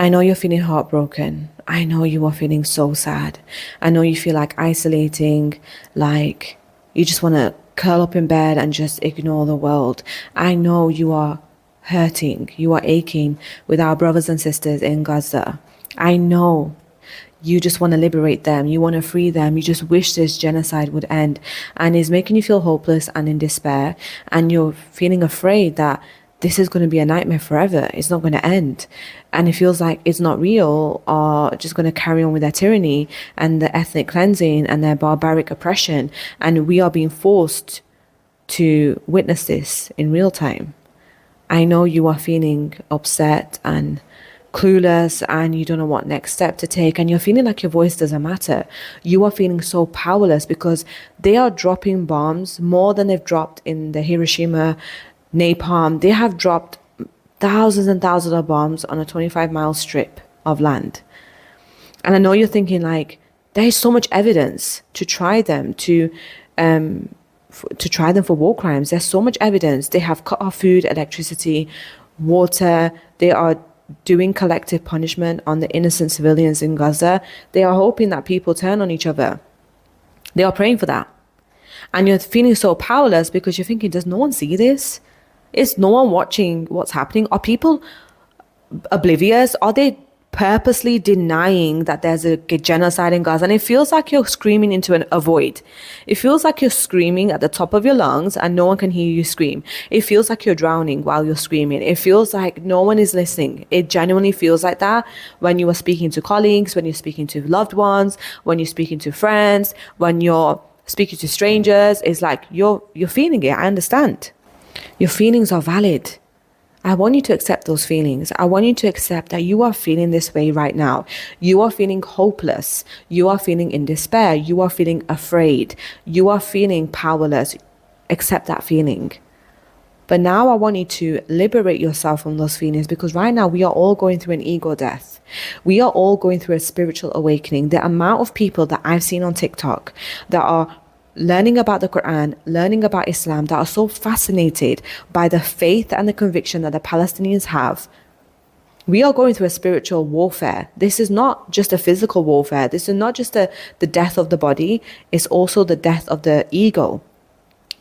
I know you're feeling heartbroken. I know you are feeling so sad. I know you feel like isolating, like you just want to curl up in bed and just ignore the world. I know you are hurting. You are aching with our brothers and sisters in Gaza. I know you just want to liberate them. You want to free them. You just wish this genocide would end. And it's making you feel hopeless and in despair. And you're feeling afraid that this is going to be a nightmare forever. It's not going to end. And it feels like it's not real, or just going to carry on with their tyranny and the ethnic cleansing and their barbaric oppression. And we are being forced to witness this in real time. I know you are feeling upset and clueless, and you don't know what next step to take, and you're feeling like your voice doesn't matter. You are feeling so powerless because they are dropping bombs more than they've dropped in the Hiroshima napalm. They have dropped thousands and thousands of bombs on a 25-mile strip of land. And I know you're thinking, like, there is so much evidence to try them, to try them for war crimes. There's so much evidence. They have cut off food, electricity, water. They are doing collective punishment on the innocent civilians in Gaza. They are hoping that people turn on each other. They are praying for that. And you're feeling so powerless because you're thinking, does no one see this? Is no one watching what's happening? Are people oblivious? Are they purposely denying that there's a genocide in Gaza? And it feels like you're screaming into a void. It feels like you're screaming at the top of your lungs and no one can hear you scream. It feels like you're drowning while you're screaming. It feels like no one is listening. It genuinely feels like that when you are speaking to colleagues, when you're speaking to loved ones, when you're speaking to friends, when you're speaking to strangers. It's like you're feeling it. I understand. Your feelings are valid. I want you to accept those feelings. I want you to accept that you are feeling this way right now. You are feeling hopeless. You are feeling in despair. You are feeling afraid. You are feeling powerless. Accept that feeling. But now I want you to liberate yourself from those feelings, because right now we are all going through an ego death. We are all going through a spiritual awakening. The amount of people that I've seen on TikTok that are learning about the Quran, learning about Islam, that are so fascinated by the faith and the conviction that the Palestinians have. We are going through a spiritual warfare. This is not just a physical warfare. This is not just the death of the body. It's also the death of the ego.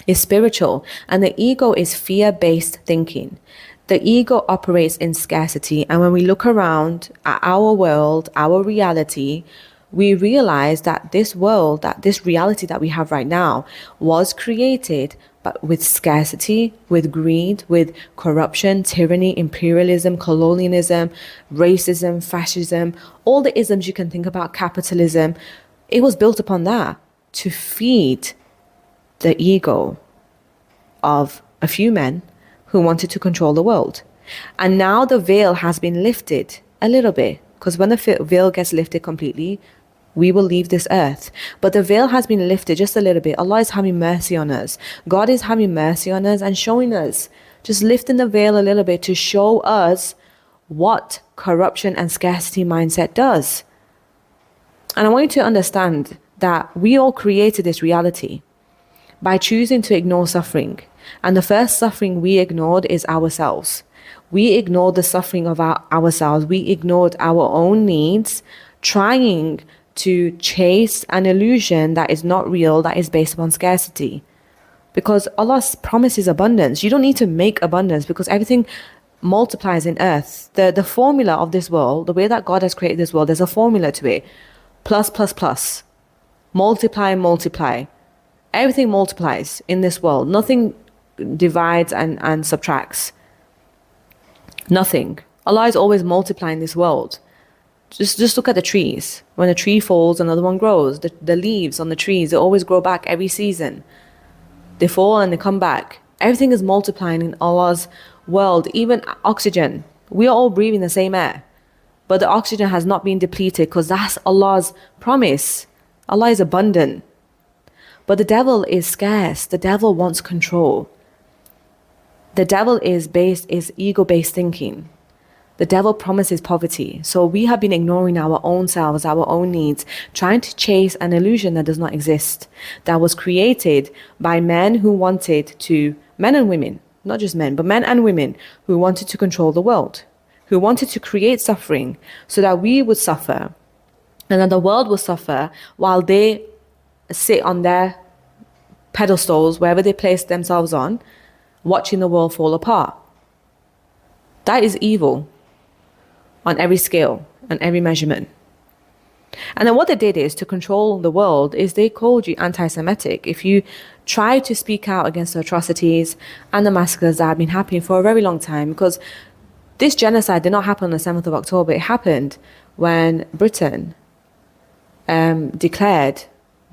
It's spiritual. And the ego is fear-based thinking. The ego operates in scarcity. And when we look around at our world, our reality, we realize that this world, that this reality that we have right now was created but with scarcity, with greed, with corruption, tyranny, imperialism, colonialism, racism, fascism, all the isms you can think about, capitalism. It was built upon that to feed the ego of a few men who wanted to control the world. And now the veil has been lifted a little bit, because when the veil gets lifted completely, we will leave this earth. But the veil has been lifted just a little bit. Allah is having mercy on us. God is having mercy on us and showing us, just lifting the veil a little bit to show us what corruption and scarcity mindset does. And I want you to understand that we all created this reality by choosing to ignore suffering. And the first suffering we ignored is ourselves. We ignored the suffering of ourselves. We ignored our own needs, trying to chase an illusion that is not real, that is based upon scarcity. Because Allah promises abundance. You don't need to make abundance, because everything multiplies in earth. The formula of this world, the way that God has created this world, there's a formula to it. Plus, plus, plus. Multiply, multiply. Everything multiplies in this world. Nothing divides and subtracts. Nothing. Allah is always multiplying this world. Just look at the trees. When a tree falls, another one grows. The leaves on the trees, they always grow back every season. They fall and they come back. Everything is multiplying in Allah's world. Even oxygen. We are all breathing the same air. But the oxygen has not been depleted, because that's Allah's promise. Allah is abundant. But the devil is scarce. The devil wants control. The devil is ego-based thinking. The devil promises poverty. So we have been ignoring our own selves, our own needs, trying to chase an illusion that does not exist, that was created by men who wanted to, men and women, not just men, but men and women who wanted to control the world. who wanted to create suffering so that we would suffer and that the world will suffer while they sit on their pedestals, wherever they place themselves on, watching the world fall apart. That is evil on every scale and every measurement. And then what they did is, to control the world, is they called you anti-Semitic if you try to speak out against the atrocities and the massacres that have been happening for a very long time. Because this genocide did not happen on the 7th of October. It happened when Britain declared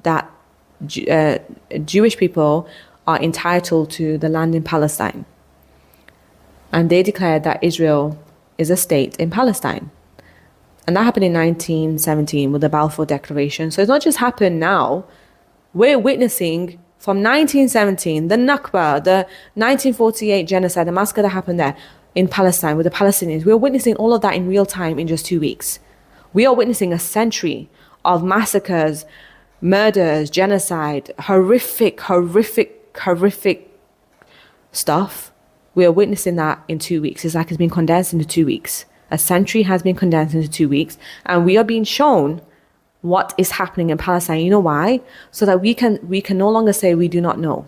that Jewish people are entitled to the land in Palestine. And they declared that Israel is a state in Palestine. And that happened in 1917 with the Balfour Declaration. So it's not just happened now. We're witnessing from 1917, the Nakba, the 1948 genocide, the massacre that happened there in Palestine with the Palestinians. We're witnessing all of that in real time in just 2 weeks. We are witnessing a century of massacres, murders, genocide, horrific stuff. We are witnessing that in 2 weeks. It's like it's been condensed into 2 weeks. A century has been condensed into 2 weeks, and we are being shown what is happening in Palestine. You know why? So that we can no longer say we do not know.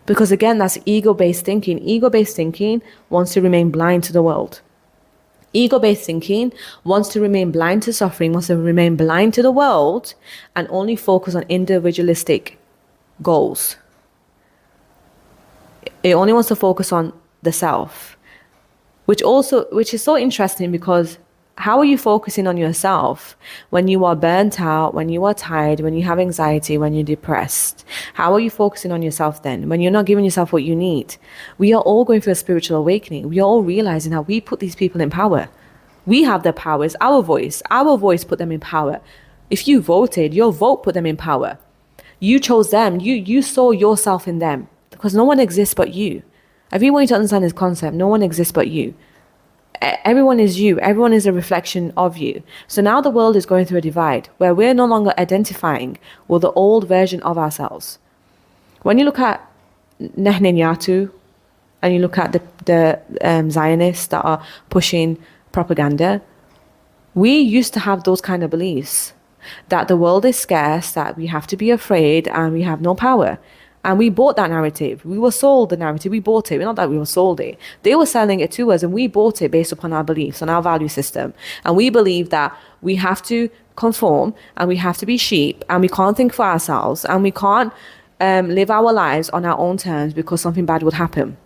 Because again, that's ego-based thinking. Ego-based thinking wants to remain blind to the world. Ego-based thinking wants to remain blind to suffering, wants to remain blind to the world, and only focus on individualistic goals. It only wants to focus on the self. Which is so interesting, because how are you focusing on yourself when you are burnt out, when you are tired, when you have anxiety, when you're depressed? How are you focusing on yourself then, when you're not giving yourself what you need? We are all going through a spiritual awakening. We are all realizing that we put these people in power. We have their power. It's our voice. Our voice put them in power. If you voted, your vote put them in power. You chose them. You saw yourself in them, because no one exists but you. I really want you to understand this concept. No one exists but you. Everyone is you. Everyone is a reflection of you. So now the world is going through a divide where we're no longer identifying with the old version of ourselves. When you look at Netanyahu and you look at the Zionists that are pushing propaganda, we used to have those kind of beliefs, that the world is scarce, that we have to be afraid, and we have no power. And we bought that narrative. We were sold the narrative. We bought it. Not that we were sold it. They were selling it to us, and we bought it based upon our beliefs and our value system. And we believe that we have to conform, and we have to be sheep, and we can't think for ourselves, and we can't live our lives on our own terms because something bad would happen.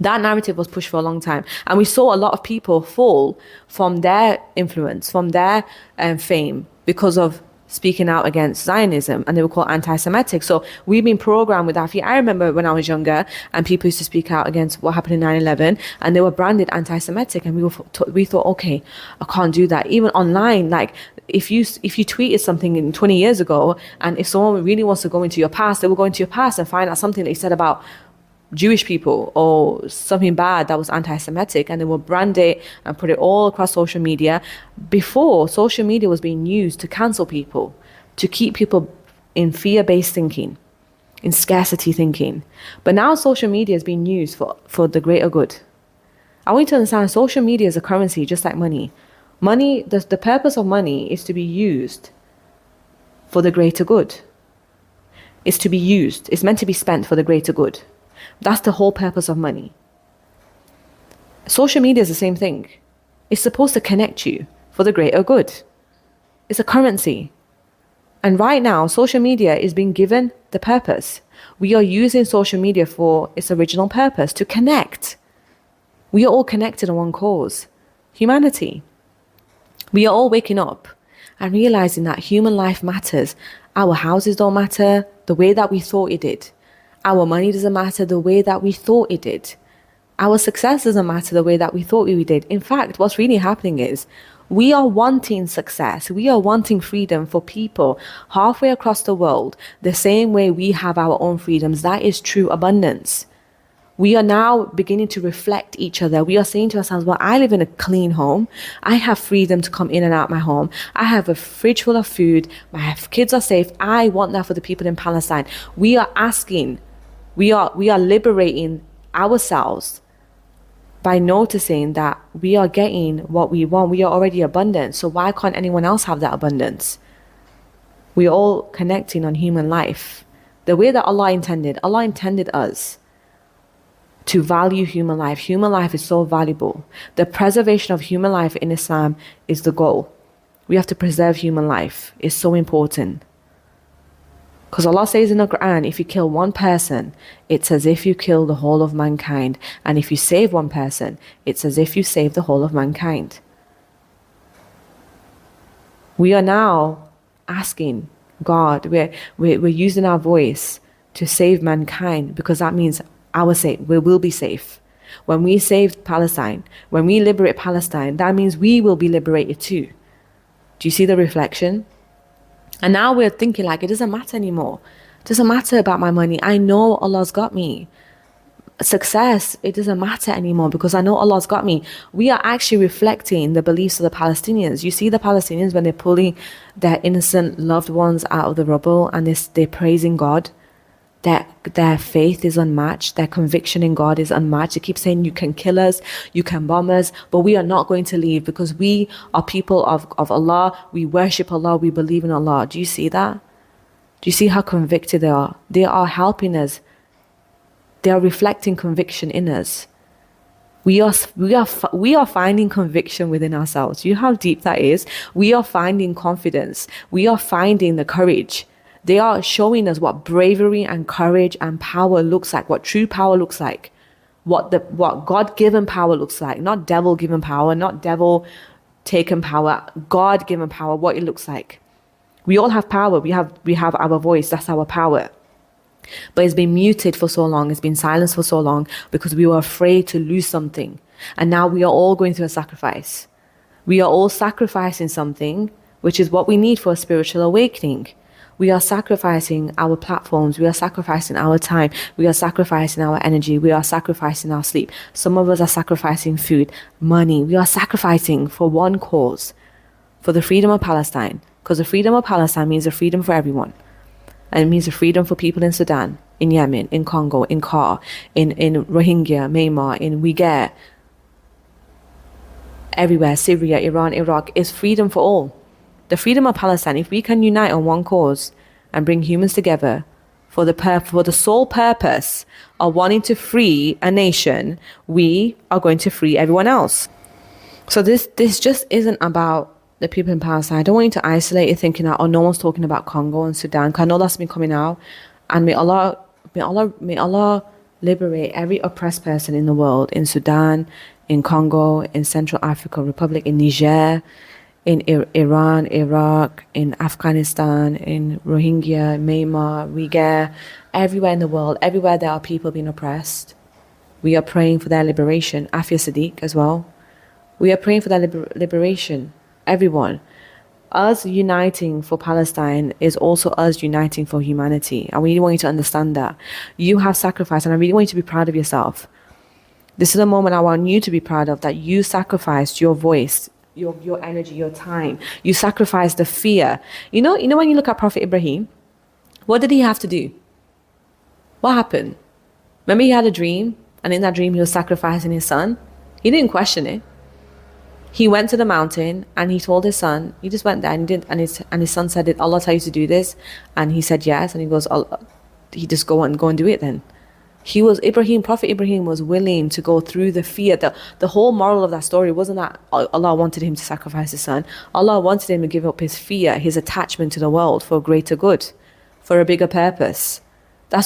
That narrative was pushed for a long time. And we saw a lot of people fall from their influence, from their fame, because of speaking out against Zionism, and they were called anti-Semitic. So we've been programmed with that. I remember when I was younger and people used to speak out against what happened in 9/11, and they were branded anti-Semitic, and we thought, okay, I can't do that. Even online, like if you tweeted something in 20 years ago, and if someone really wants to go into your past, they will go into your past and find out something that you said about Jewish people or something bad that was anti-Semitic, and they will brand it and put it all across social media. Before, social media was being used to cancel people, to keep people in fear-based thinking, in scarcity thinking. But now social media is being used for the greater good. I want you to understand, social media is a currency just like money. Money, the purpose of money is to be used for the greater good. It's to be used. It's meant to be spent for the greater good. That's the whole purpose of money. Social media is the same thing. It's supposed to connect you for the greater good. It's a currency. And right now, social media is being given the purpose. We are using social media for its original purpose, to connect. We are all connected on one cause, humanity. We are all waking up and realizing that human life matters. Our houses don't matter the way that we thought it did. Our money doesn't matter the way that we thought it did. Our success doesn't matter the way that we thought we did. In fact, what's really happening is we are wanting success. We are wanting freedom for people halfway across the world, the same way we have our own freedoms. That is true abundance. We are now beginning to reflect each other. We are saying to ourselves, well, I live in a clean home. I have freedom to come in and out my home. I have a fridge full of food. My kids are safe. I want that for the people in Palestine. We are asking, we are liberating ourselves by noticing that we are getting what we want. We are already abundant. So why can't anyone else have that abundance? We're all connecting on human life. The way that Allah intended us to value human life. Human life is so valuable. The preservation of human life in Islam is the goal. We have to preserve human life. It's so important. Because Allah says in the Quran, if you kill one person, it's as if you kill the whole of mankind. And if you save one person, it's as if you save the whole of mankind. We are now asking God, we're using our voice to save mankind, because that means we will be safe. When we save Palestine, when we liberate Palestine, that means we will be liberated too. Do you see the reflection? And now we're thinking like, it doesn't matter anymore. It doesn't matter about my money. I know Allah's got me. Success, it doesn't matter anymore because I know Allah's got me. We are actually reflecting the beliefs of the Palestinians. You see the Palestinians when they're pulling their innocent loved ones out of the rubble and they're praising God. Their faith is unmatched. Their conviction in God is unmatched. They keep saying, you can kill us, you can bomb us, but we are not going to leave because we are people of Allah. We worship Allah. We believe in Allah. Do you see that? Do you see how convicted they are? They are helping us. They are reflecting conviction in us. We are finding conviction within ourselves. You know how deep that is? We are finding confidence. We are finding the courage. They are showing us what bravery and courage and power looks like, what true power looks like, what God-given power looks like, not devil-given power, not devil-taken power, God-given power, what it looks like. We all have power. We have our voice. That's our power. But it's been muted for so long. It's been silenced for so long because we were afraid to lose something. And now we are all going through a sacrifice. We are all sacrificing something, which is what we need for a spiritual awakening. We are sacrificing our platforms. We are sacrificing our time. We are sacrificing our energy. We are sacrificing our sleep. Some of us are sacrificing food, money. We are sacrificing for one cause, for the freedom of Palestine. Because the freedom of Palestine means a freedom for everyone. And it means a freedom for people in Sudan, in Yemen, in Congo, in Kar, in Rohingya, Myanmar, in Uyghur, everywhere, Syria, Iran, Iraq, is freedom for all. The freedom of Palestine, if we can unite on one cause and bring humans together for the sole purpose of wanting to free a nation, we are going to free everyone else. So this just isn't about the people in Palestine. I don't want you to isolate it thinking that, oh, no one's talking about Congo and Sudan, because I know that's been coming out. And may Allah liberate every oppressed person in the world, in Sudan, in Congo, in Central African Republic, in Niger, in Iran, Iraq, in Afghanistan, in Rohingya, Myanmar, Uyghur, everywhere in the world, everywhere there are people being oppressed. We are praying for their liberation. Afia Sadiq as well. We are praying for their liberation. Everyone. Us uniting for Palestine is also us uniting for humanity. I really want you to understand that. You have sacrificed, and I really want you to be proud of yourself. This is a moment I want you to be proud of, that you sacrificed your voice, your energy, your time. You sacrificed the fear. You know when you look at Prophet Ibrahim, what did he have to do? What happened? Remember he had a dream, and in that dream he was sacrificing his son? He didn't question it. He went to the mountain and he told his son, he just went there and his son said, did Allah tell you to do this? And he said yes. And he goes, he just go and do it then. Prophet Ibrahim was willing to go through the fear. The whole moral of that story wasn't that Allah wanted him to sacrifice his son. Allah wanted him to give up his fear, his attachment to the world for a greater good, for a bigger purpose.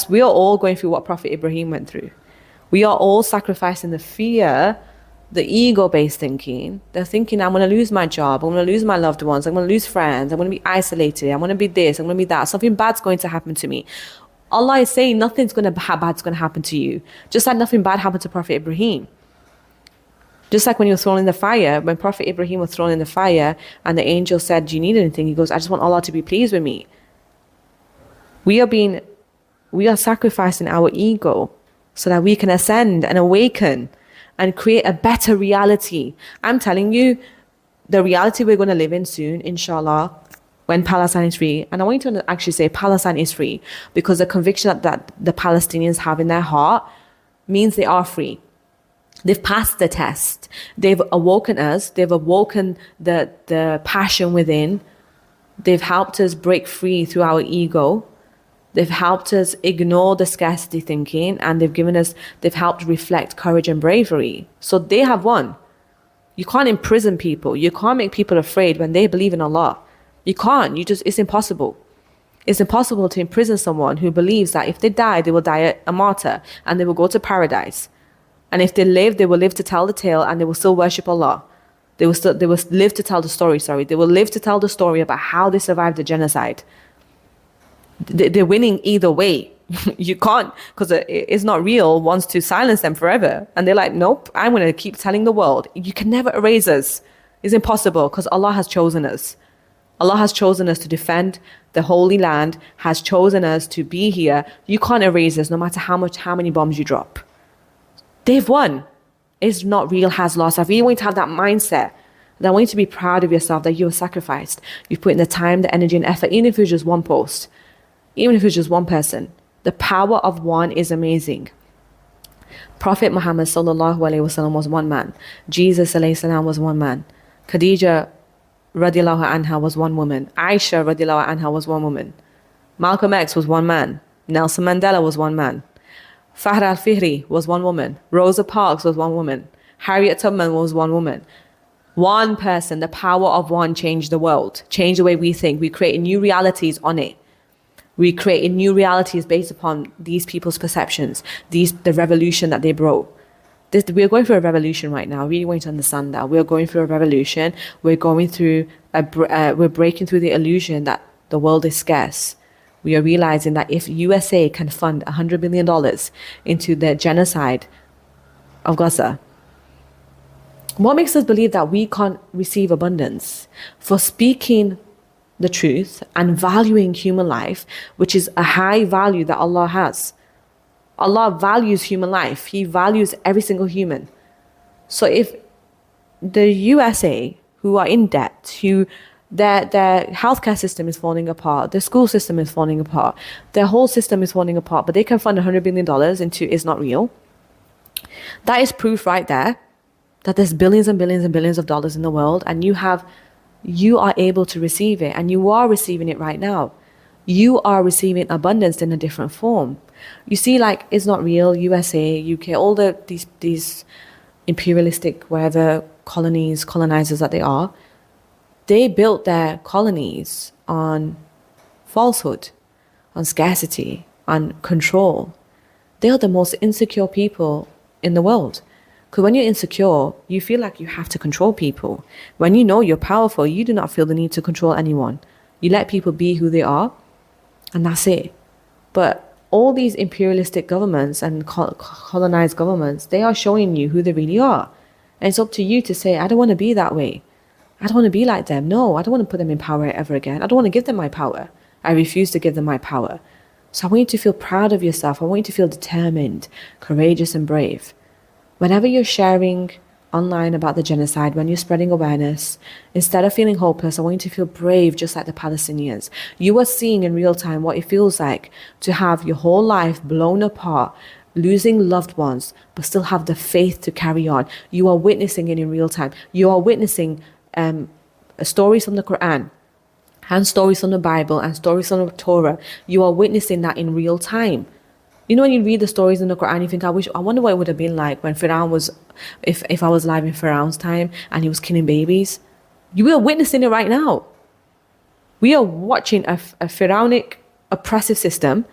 We are all going through what Prophet Ibrahim went through. We are all sacrificing the fear, the ego-based thinking. They're thinking, I'm going to lose my job, I'm going to lose my loved ones, I'm going to lose friends, I'm going to be isolated, I'm going to be this, I'm going to be that, something bad's going to happen to me. Allah is saying nothing's bad's going to happen to you. Just like nothing bad happened to Prophet Ibrahim. Just like when he was thrown in the fire, when Prophet Ibrahim was thrown in the fire and the angel said, do you need anything? He goes, I just want Allah to be pleased with me. We are sacrificing our ego so that we can ascend and awaken and create a better reality. I'm telling you, the reality we're going to live in soon, inshallah, when Palestine is free. And I want you to actually say Palestine is free, because the conviction that the Palestinians have in their heart means they are free. They've passed the test. They've awoken us. They've awoken the passion within. They've helped us break free through our ego. They've helped us ignore the scarcity thinking, and they've helped reflect courage and bravery. So they have won. You can't imprison people. You can't make people afraid when they believe in Allah. You can't. It's impossible. It's impossible to imprison someone who believes that if they die, they will die a martyr and they will go to paradise. And if they live, they will live to tell the tale and they will still worship Allah. They will live to tell the story, They will live to tell the story about how they survived the genocide. They're winning either way. You can't, because it's not real, wants to silence them forever. And they're like, nope, I'm going to keep telling the world. You can never erase us. It's impossible because Allah has chosen us. Allah has chosen us to defend the Holy Land, has chosen us to be here. You can't erase us no matter how many bombs you drop. They've won. It's not real has lost. I really want you to have that mindset. And I want you to be proud of yourself that you were sacrificed. You've put in the time, the energy and effort, even if it's just one post, even if it's just one person. The power of one is amazing. Prophet Muhammad sallallahu alaihi wasallam was one man. Jesus alayhi salam was one man. Khadija radiallahu anha was one woman. Aisha radiallahu anha was one woman. Malcolm X was one man. Nelson Mandela was one man. Fahd al-Fihri was one woman. Rosa Parks was one woman. Harriet Tubman was one woman. One person, the power of one changed the world, changed the way we think. We created new realities on it. We created new realities based upon these people's perceptions, the revolution that they brought. We're going through a revolution right now. I really want you to understand that. We're going through a revolution. We're going through we're breaking through the illusion that the world is scarce. We are realizing that if USA can fund $100 billion into the genocide of Gaza, what makes us believe that we can't receive abundance for speaking the truth and valuing human life, which is a high value that Allah has? Allah values human life. He values every single human. So if the USA, who are in debt, their healthcare system is falling apart, their school system is falling apart, their whole system is falling apart, but they can fund $100 billion into is not real. That is proof right there that there's billions and billions and billions of dollars in the world, and you are able to receive it, and you are receiving it right now. You are receiving abundance in a different form. You see, like, it's not real. USA, UK, all these imperialistic, wherever colonizers that they are, they built their colonies on falsehood, on scarcity, on control. They are the most insecure people in the world. Because when you're insecure, you feel like you have to control people. When you know you're powerful, you do not feel the need to control anyone. You let people be who they are, and that's it. But all these imperialistic governments and colonized governments, they are showing you who they really are. And it's up to you to say, I don't want to be that way. I don't want to be like them. No, I don't want to put them in power ever again. I don't want to give them my power. I refuse to give them my power. So I want you to feel proud of yourself. I want you to feel determined, courageous and brave. Whenever you're sharing online about the genocide, when you're spreading awareness, instead of feeling hopeless, I want you to feel brave, just like the Palestinians. You are seeing in real time what it feels like to have your whole life blown apart, losing loved ones, but still have the faith to carry on. You are witnessing it in real time. You are witnessing stories from the Quran and stories from the Bible and stories from the Torah. You are witnessing that in real time. You know, when you read the stories in the Quran, you think, I wonder what it would have been like when Pharaoh was, if I was alive in Pharaoh's time and he was killing babies. You are witnessing it right now. We are watching a pharaonic oppressive system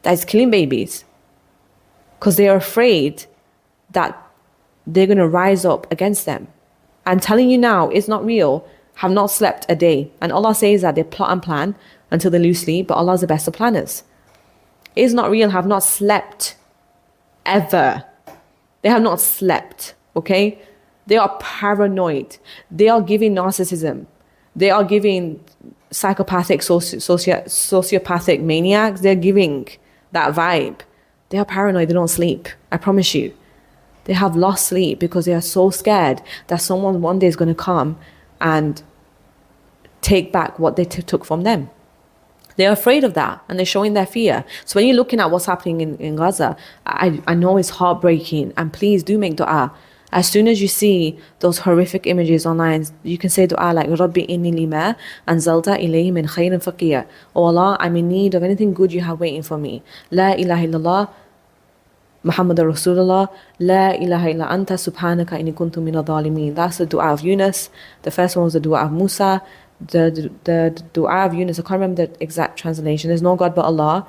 that is killing babies because they are afraid that they're going to rise up against them. I'm telling you now, it's not real, have not slept a day. And Allah says that they plot and plan until they lose sleep, but Allah is the best of planners. Is not real, have not slept ever. They have not slept, okay? They are paranoid. They are giving narcissism. They are giving psychopathic, sociopathic maniacs. They're giving that vibe. They are paranoid. They don't sleep. I promise you. They have lost sleep because they are so scared that someone one day is going to come and take back what they took from them. They're afraid of that, and they're showing their fear. So when you're looking at what's happening in Gaza, I know it's heartbreaking, and please do make dua. As soon as you see those horrific images online, you can say dua like Rabbi inni lima anzalta ilayhi min khayrin faqir. Oh Allah, I'm in need of anything good you have waiting for me. La ilaha illallah Muhammadur Rasulullah, La ilaha illa anta subhanaka inni kuntu minadh dhalimin. That's the dua of Yunus. The first one was the dua of Musa. The dua of Yunus, I can't remember the exact translation. There's no God but Allah.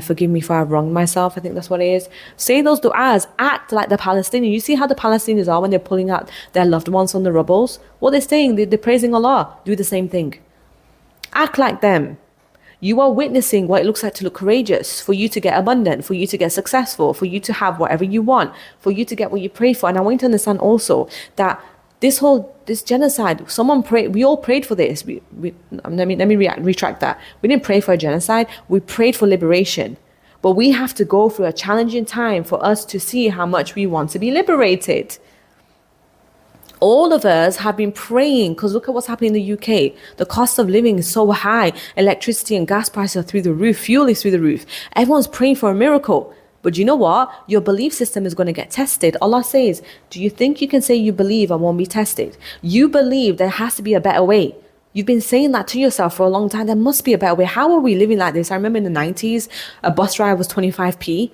Forgive me if I've wronged myself. I think that's what it is. Say those du'as. Act like the Palestinians. You see how the Palestinians are when they're pulling out their loved ones from the rubbles? What they're saying, they're praising Allah. Do the same thing. Act like them. You are witnessing what it looks like to look courageous, for you to get abundant, for you to get successful, for you to have whatever you want, for you to get what you pray for. And I want you to understand also that this genocide, someone prayed, we all prayed for this. Let me retract that. We didn't pray for a genocide, we prayed for liberation. But we have to go through a challenging time for us to see how much we want to be liberated. All of us have been praying, because look at what's happening in the UK. The cost of living is so high. Electricity and gas prices are through the roof. Fuel is through the roof. Everyone's praying for a miracle. But you know what? Your belief system is going to get tested. Allah says, do you think you can say you believe and won't be tested? You believe there has to be a better way. You've been saying that to yourself for a long time. There must be a better way. How are we living like this? I remember in the 90s, a bus ride was 25p.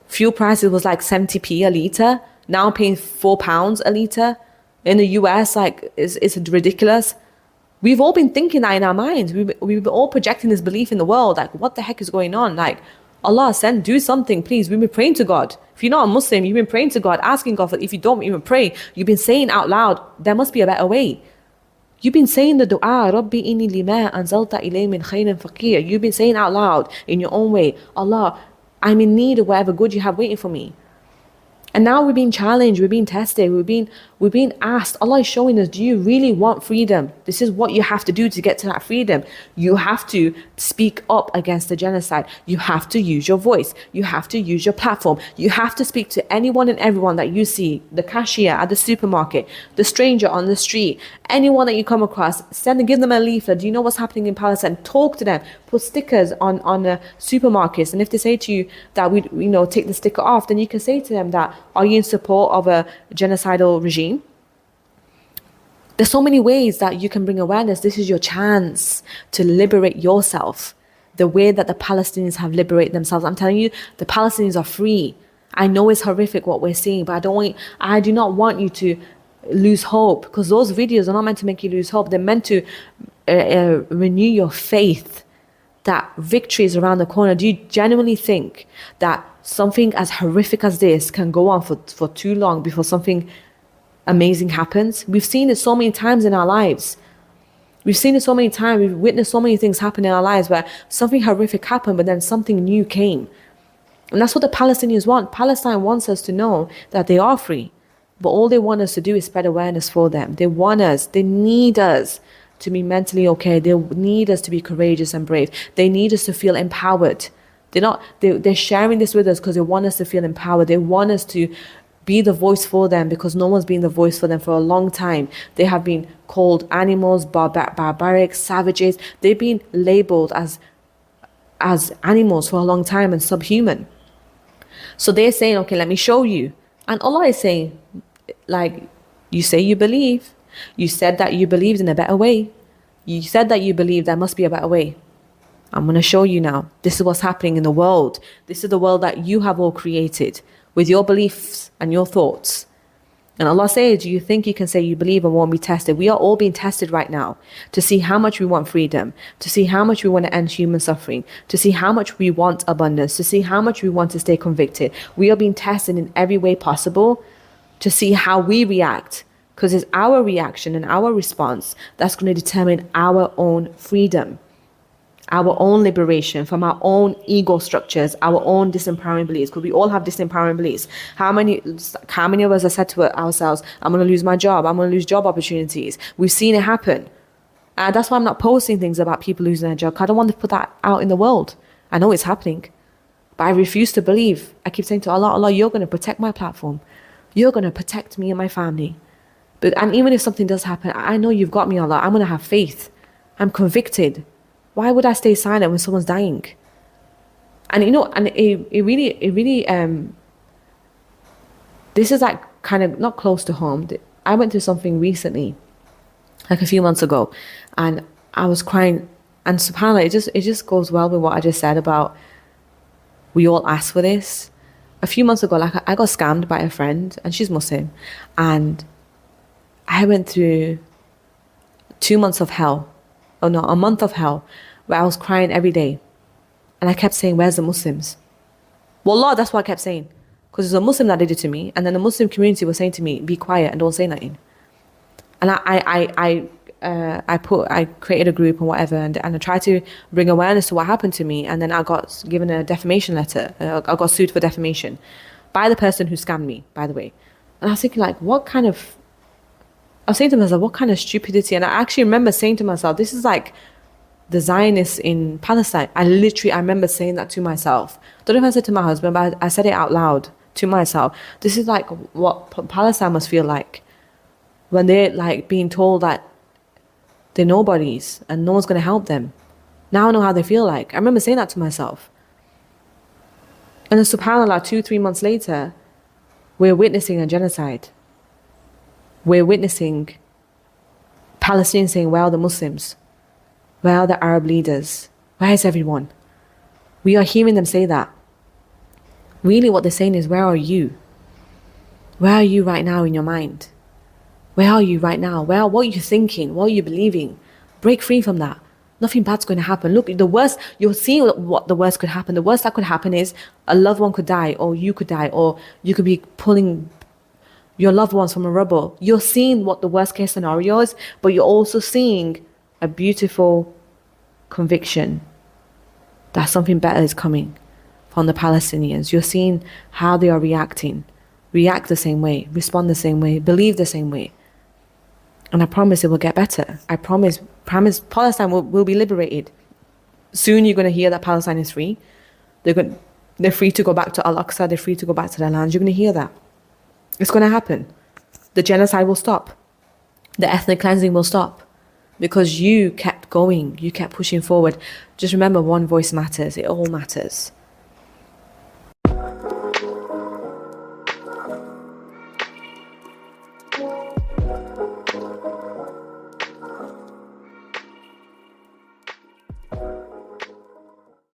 Fuel prices was like 70p a litre. Now I'm paying £4 a litre. In the US, like, it's ridiculous. We've all been thinking that in our minds. We've been all projecting this belief in the world. Like, what the heck is going on? Like, Allah, do something, please. We've been praying to God. If you're not a Muslim, you've been praying to God, asking God for, if you don't even pray, you've been saying out loud, there must be a better way. You've been saying the dua, Rabbi inni lima anzalta ilayhi min khayrin faqir. You've been saying out loud in your own way, Allah, I'm in need of whatever good you have waiting for me. And now we're being challenged, we're being tested, we're being asked. Allah is showing us, do you really want freedom? This is what you have to do to get to that freedom. You have to speak up against the genocide. You have to use your voice. You have to use your platform. You have to speak to anyone and everyone that you see, the cashier at the supermarket, the stranger on the street, anyone that you come across. Give them a leaflet. Do you know what's happening in Palestine? Talk to them. Put stickers on supermarkets. And if they say to you that we take the sticker off, then you can say to them that, are you in support of a genocidal regime? There's so many ways that you can bring awareness. This is your chance to liberate yourself the way that the Palestinians have liberated themselves. I'm telling you, the Palestinians are free. I know it's horrific what we're seeing, but I do not want you to lose hope, because those videos are not meant to make you lose hope. They're meant to renew your faith that victory is around the corner. Do you genuinely think that something as horrific as this can go on for too long before something amazing happens? We've seen it so many times in our lives. We've seen it so many times. We've witnessed so many things happen in our lives where something horrific happened, but then something new came. And that's what the Palestinians want. Palestine wants us to know that they are free, but all they want us to do is spread awareness for them. They need us to be mentally okay. They need us to be courageous and brave. They need us to feel empowered. They're sharing this with us because they want us to feel empowered. They want us to be the voice for them, because no one's been the voice for them for a long time. They have been called animals, barbaric, savages. They've been labeled as animals for a long time and subhuman. So they're saying, okay, let me show you. And Allah is saying, like, you say you believe. You said that you believed in a better way. You said that you believe there must be a better way. I'm going to show you now. This is what's happening in the world. This is the world that you have all created with your beliefs and your thoughts. And Allah says, do you think you can say you believe and won't be tested? We are all being tested right now to see how much we want freedom, to see how much we want to end human suffering, to see how much we want abundance, to see how much we want to stay convicted. We are being tested in every way possible to see how we react, because it's our reaction and our response that's going to determine our own freedom, our own liberation from our own ego structures, our own disempowering beliefs, because we all have disempowering beliefs. How many of us have said to ourselves, I'm going to lose my job, I'm going to lose job opportunities? We've seen it happen. And that's why I'm not posting things about people losing their job, because I don't want to put that out in the world. I know it's happening, but I refuse to believe. I keep saying to Allah, Allah, you're going to protect my platform. You're going to protect me and my family. And even if something does happen, I know you've got me, Allah. I'm going to have faith. I'm convicted. Why would I stay silent when someone's dying? And it really, this is like kind of not close to home. I went through something recently, like a few months ago, and I was crying. And subhanAllah, it just goes well with what I just said about we all ask for this. A few months ago, like I got scammed by a friend, and she's Muslim, and I went through 2 months of hell, oh no, a month of hell, where I was crying every day, and I kept saying, "Where's the Muslims?" Wallah, that's what I kept saying, because there's a Muslim that did it to me, and then the Muslim community was saying to me, "Be quiet and don't say nothing." And I created a group and whatever, and I tried to bring awareness to what happened to me, and then I got given a defamation letter. I got sued for defamation by the person who scammed me, by the way. And I was thinking, like, I was saying to myself, what kind of stupidity? And I actually remember saying to myself, this is like the Zionists in Palestine. I remember saying that to myself. I don't know if I said to my husband, but I said it out loud to myself. This is like what Palestine must feel like when they're like being told that they're nobodies and no one's going to help them. Now I know how they feel like. I remember saying that to myself. And then subhanAllah, 2-3 months later, we're witnessing a genocide. We're witnessing Palestinians saying, "Where are the Muslims? Where are the Arab leaders? Where is everyone?" We are hearing them say that. Really what they're saying is, where are you? Where are you right now in your mind? Where are you right now? What are you thinking? What are you believing? Break free from that. Nothing bad's going to happen. Look, the worst, you're seeing what the worst could happen. The worst that could happen is a loved one could die, or you could die, or you could be pulling your loved ones from a rubble. You're seeing what the worst case scenario is, but you're also seeing a beautiful conviction that something better is coming from the Palestinians. You're seeing how they are reacting. React the same way, respond the same way, believe the same way. And I promise it will get better. I promise Palestine will be liberated. Soon you're going to hear that Palestine is free. They're free to go back to Al-Aqsa. They're free to go back to their land. You're going to hear that. It's going to happen. The genocide will stop. The ethnic cleansing will stop. Because you kept going. You kept pushing forward. Just remember, one voice matters. It all matters.